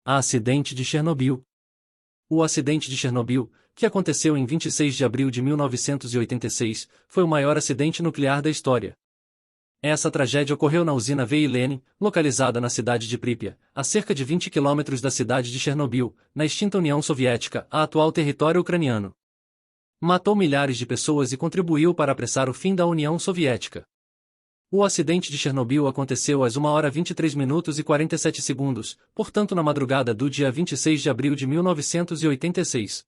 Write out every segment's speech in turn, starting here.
Acidente de Chernobyl. O acidente de Chernobyl, que aconteceu em 26 de abril de 1986, foi o maior acidente nuclear da história. Essa tragédia ocorreu na usina VI Lenin, localizada na cidade de Pripyat, a cerca de 20 quilômetros da cidade de Chernobyl, na extinta União Soviética, a atual território ucraniano. Matou milhares de pessoas e contribuiu para apressar o fim da União Soviética. O acidente de Chernobyl aconteceu às 1h23 e 47 segundos, portanto na madrugada do dia 26 de abril de 1986.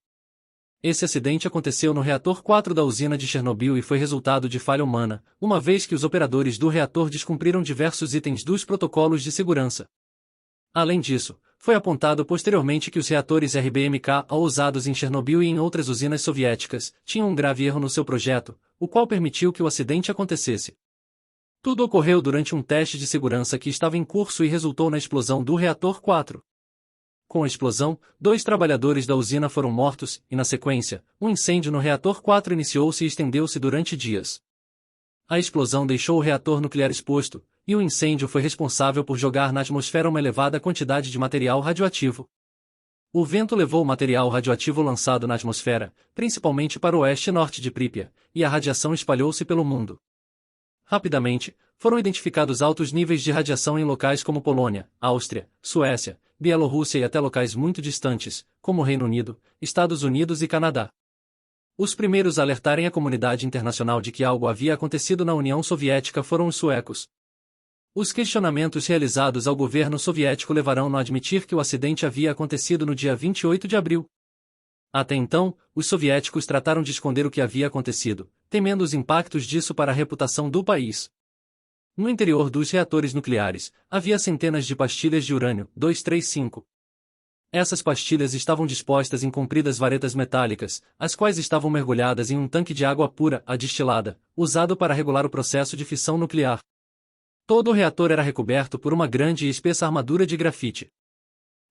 Esse acidente aconteceu no reator 4 da usina de Chernobyl e foi resultado de falha humana, uma vez que os operadores do reator descumpriram diversos itens dos protocolos de segurança. Além disso, foi apontado posteriormente que os reatores RBMK usados em Chernobyl e em outras usinas soviéticas tinham um grave erro no seu projeto, o qual permitiu que o acidente acontecesse. Tudo ocorreu durante um teste de segurança que estava em curso e resultou na explosão do reator 4. Com a explosão, 2 trabalhadores da usina foram mortos, e na sequência, um incêndio no reator 4 iniciou-se e estendeu-se durante dias. A explosão deixou o reator nuclear exposto, e o incêndio foi responsável por jogar na atmosfera uma elevada quantidade de material radioativo. O vento levou o material radioativo lançado na atmosfera, principalmente para o oeste e norte de Pripyat, e a radiação espalhou-se pelo mundo. Rapidamente, foram identificados altos níveis de radiação em locais como Polônia, Áustria, Suécia, Bielorrússia e até locais muito distantes, como Reino Unido, Estados Unidos e Canadá. Os primeiros a alertarem a comunidade internacional de que algo havia acontecido na União Soviética foram os suecos. Os questionamentos realizados ao governo soviético levaram-no a admitir que o acidente havia acontecido no dia 28 de abril. Até então, os soviéticos trataram de esconder o que havia acontecido, temendo os impactos disso para a reputação do país. No interior dos reatores nucleares, havia centenas de pastilhas de urânio 235. Essas pastilhas estavam dispostas em compridas varetas metálicas, as quais estavam mergulhadas em um tanque de água pura, a destilada, usado para regular o processo de fissão nuclear. Todo o reator era recoberto por uma grande e espessa armadura de grafite.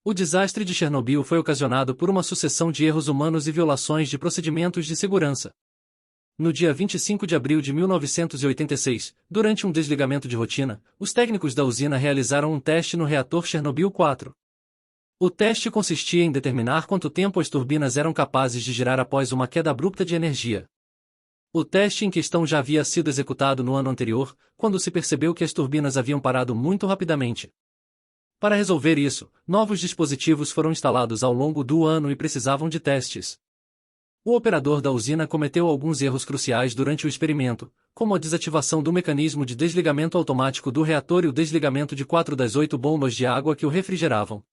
O desastre de Chernobyl foi ocasionado por uma sucessão de erros humanos e violações de procedimentos de segurança. No dia 25 de abril de 1986, durante um desligamento de rotina, os técnicos da usina realizaram um teste no reator Chernobyl 4. O teste consistia em determinar quanto tempo as turbinas eram capazes de girar após uma queda abrupta de energia. O teste em questão já havia sido executado no ano anterior, quando se percebeu que as turbinas haviam parado muito rapidamente. Para resolver isso, novos dispositivos foram instalados ao longo do ano e precisavam de testes. O operador da usina cometeu alguns erros cruciais durante o experimento, como a desativação do mecanismo de desligamento automático do reator e o desligamento de 4 das 8 bombas de água que o refrigeravam.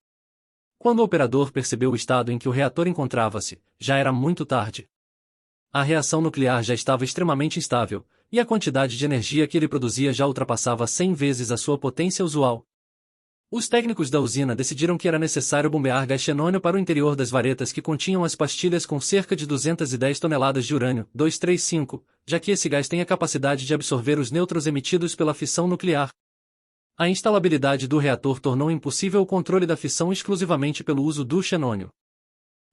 Quando o operador percebeu o estado em que o reator encontrava-se, já era muito tarde. A reação nuclear já estava extremamente instável, e a quantidade de energia que ele produzia já ultrapassava 100 vezes a sua potência usual. Os técnicos da usina decidiram que era necessário bombear gás xenônio para o interior das varetas que continham as pastilhas com cerca de 210 toneladas de urânio 235, já que esse gás tem a capacidade de absorver os nêutrons emitidos pela fissão nuclear. A instalabilidade do reator tornou impossível o controle da fissão exclusivamente pelo uso do xenônio.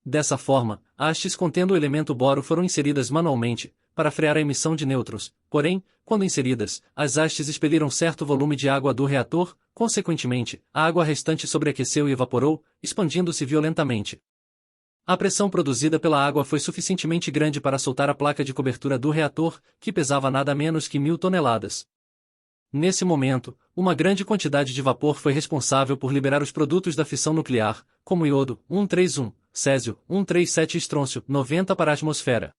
Dessa forma, hastes contendo o elemento boro foram inseridas manualmente, para frear a emissão de nêutrons, porém, quando inseridas, as hastes expeliram certo volume de água do reator, consequentemente, a água restante sobreaqueceu e evaporou, expandindo-se violentamente. A pressão produzida pela água foi suficientemente grande para soltar a placa de cobertura do reator, que pesava nada menos que 1.000 toneladas. Nesse momento, uma grande quantidade de vapor foi responsável por liberar os produtos da fissão nuclear, como iodo 131, césio 137 e estrôncio 90 para a atmosfera.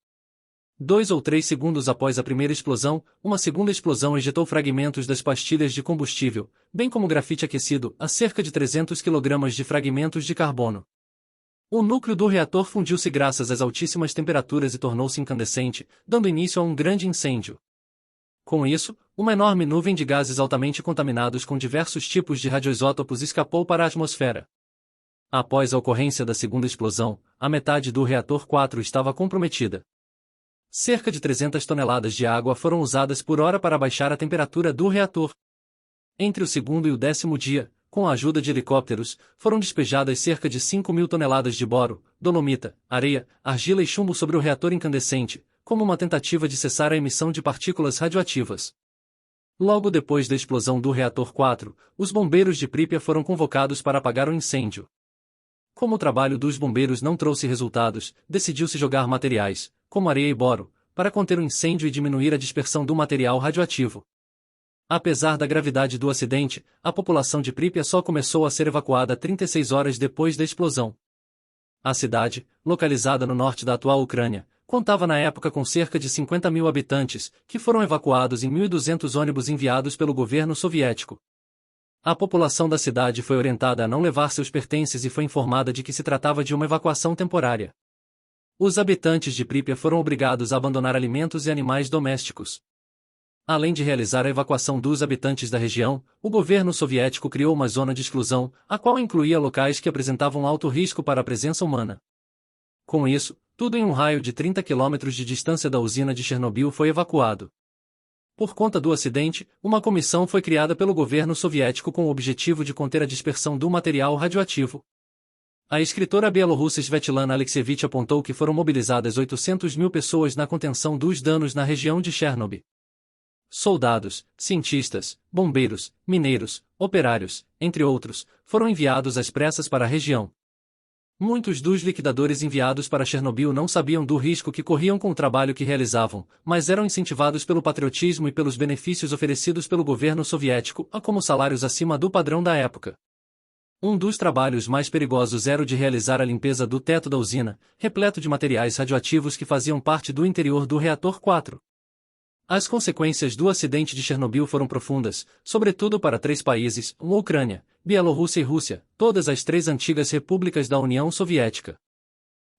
2 ou 3 segundos após a primeira explosão, uma segunda explosão ejetou fragmentos das pastilhas de combustível, bem como grafite aquecido, a cerca de 300 kg de fragmentos de carbono. O núcleo do reator fundiu-se graças às altíssimas temperaturas e tornou-se incandescente, dando início a um grande incêndio. Com isso, uma enorme nuvem de gases altamente contaminados com diversos tipos de radioisótopos escapou para a atmosfera. Após a ocorrência da segunda explosão, a metade do reator 4 estava comprometida. Cerca de 300 toneladas de água foram usadas por hora para baixar a temperatura do reator. Entre o segundo e o 10º dia, com a ajuda de helicópteros, foram despejadas cerca de 5.000 toneladas de boro, dolomita, areia, argila e chumbo sobre o reator incandescente, como uma tentativa de cessar a emissão de partículas radioativas. Logo depois da explosão do reator 4, os bombeiros de Pripyat foram convocados para apagar o incêndio. como o trabalho dos bombeiros não trouxe resultados, decidiu-se jogar materiais, como areia e boro, para conter o incêndio e diminuir a dispersão do material radioativo. Apesar da gravidade do acidente, a população de Pripyat só começou a ser evacuada 36 horas depois da explosão. A cidade, localizada no norte da atual Ucrânia, contava na época com cerca de 50 mil habitantes, que foram evacuados em 1.200 ônibus enviados pelo governo soviético. A população da cidade foi orientada a não levar seus pertences e foi informada de que se tratava de uma evacuação temporária. Os habitantes de Pripyat foram obrigados a abandonar alimentos e animais domésticos. Além de realizar a evacuação dos habitantes da região, o governo soviético criou uma zona de exclusão, a qual incluía locais que apresentavam alto risco para a presença humana. Com isso, tudo em um raio de 30 quilômetros de distância da usina de Chernobyl foi evacuado. Por conta do acidente, uma comissão foi criada pelo governo soviético com o objetivo de conter a dispersão do material radioativo. A escritora bielorrussa Svetlana Alexievich apontou que foram mobilizadas 800 mil pessoas na contenção dos danos na região de Chernobyl. Soldados, cientistas, bombeiros, mineiros, operários, entre outros, foram enviados às pressas para a região. Muitos dos liquidadores enviados para Chernobyl não sabiam do risco que corriam com o trabalho que realizavam, mas eram incentivados pelo patriotismo e pelos benefícios oferecidos pelo governo soviético, como salários acima do padrão da época. Um dos trabalhos mais perigosos era o de realizar a limpeza do teto da usina, repleto de materiais radioativos que faziam parte do interior do reator 4. As consequências do acidente de Chernobyl foram profundas, sobretudo para 3 países, Ucrânia, Bielorrússia e Rússia, todas as 3 antigas repúblicas da União Soviética.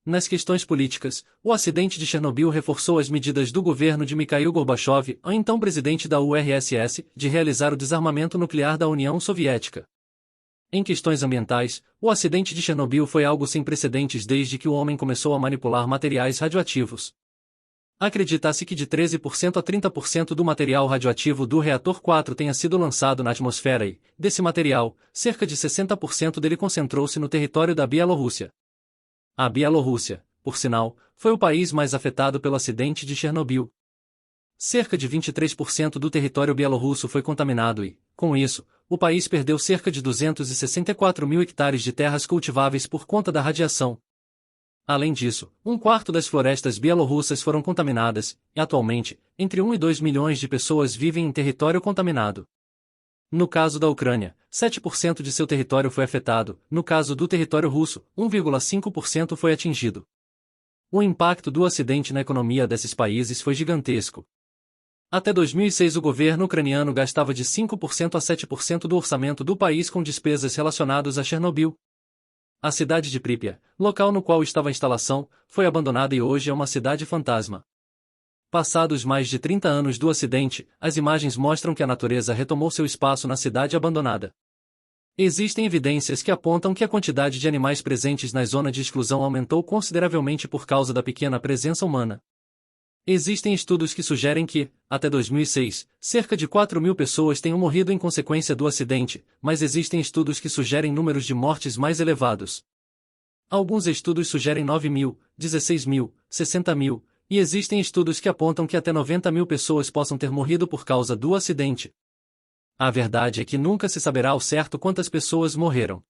Nas questões políticas, o acidente de Chernobyl reforçou as medidas do governo de Mikhail Gorbachev, então presidente da URSS, de realizar o desarmamento nuclear da União Soviética. Em questões ambientais, o acidente de Chernobyl foi algo sem precedentes desde que o homem começou a manipular materiais radioativos. Acredita-se que de 13% a 30% do material radioativo do reator 4 tenha sido lançado na atmosfera e, desse material, cerca de 60% dele concentrou-se no território da Bielorrússia. A Bielorrússia, por sinal, foi o país mais afetado pelo acidente de Chernobyl. Cerca de 23% do território bielorrusso foi contaminado e, com isso, o país perdeu cerca de 264 mil hectares de terras cultiváveis por conta da radiação. Além disso, 1/4 das florestas bielorrussas foram contaminadas, e atualmente, entre 1 e 2 milhões de pessoas vivem em território contaminado. No caso da Ucrânia, 7% de seu território foi afetado, no caso do território russo, 1,5% foi atingido. O impacto do acidente na economia desses países foi gigantesco. Até 2006 o governo ucraniano gastava de 5% a 7% do orçamento do país com despesas relacionadas a Chernobyl. A cidade de Pripyat, local no qual estava a instalação, foi abandonada e hoje é uma cidade fantasma. Passados mais de 30 anos do acidente, as imagens mostram que a natureza retomou seu espaço na cidade abandonada. Existem evidências que apontam que a quantidade de animais presentes na zona de exclusão aumentou consideravelmente por causa da pequena presença humana. Existem estudos que sugerem que, até 2006, cerca de 4 mil pessoas tenham morrido em consequência do acidente, mas existem estudos que sugerem números de mortes mais elevados. Alguns estudos sugerem 9 mil, 16 mil, 60 mil, e existem estudos que apontam que até 90 mil pessoas possam ter morrido por causa do acidente. A verdade é que nunca se saberá ao certo quantas pessoas morreram.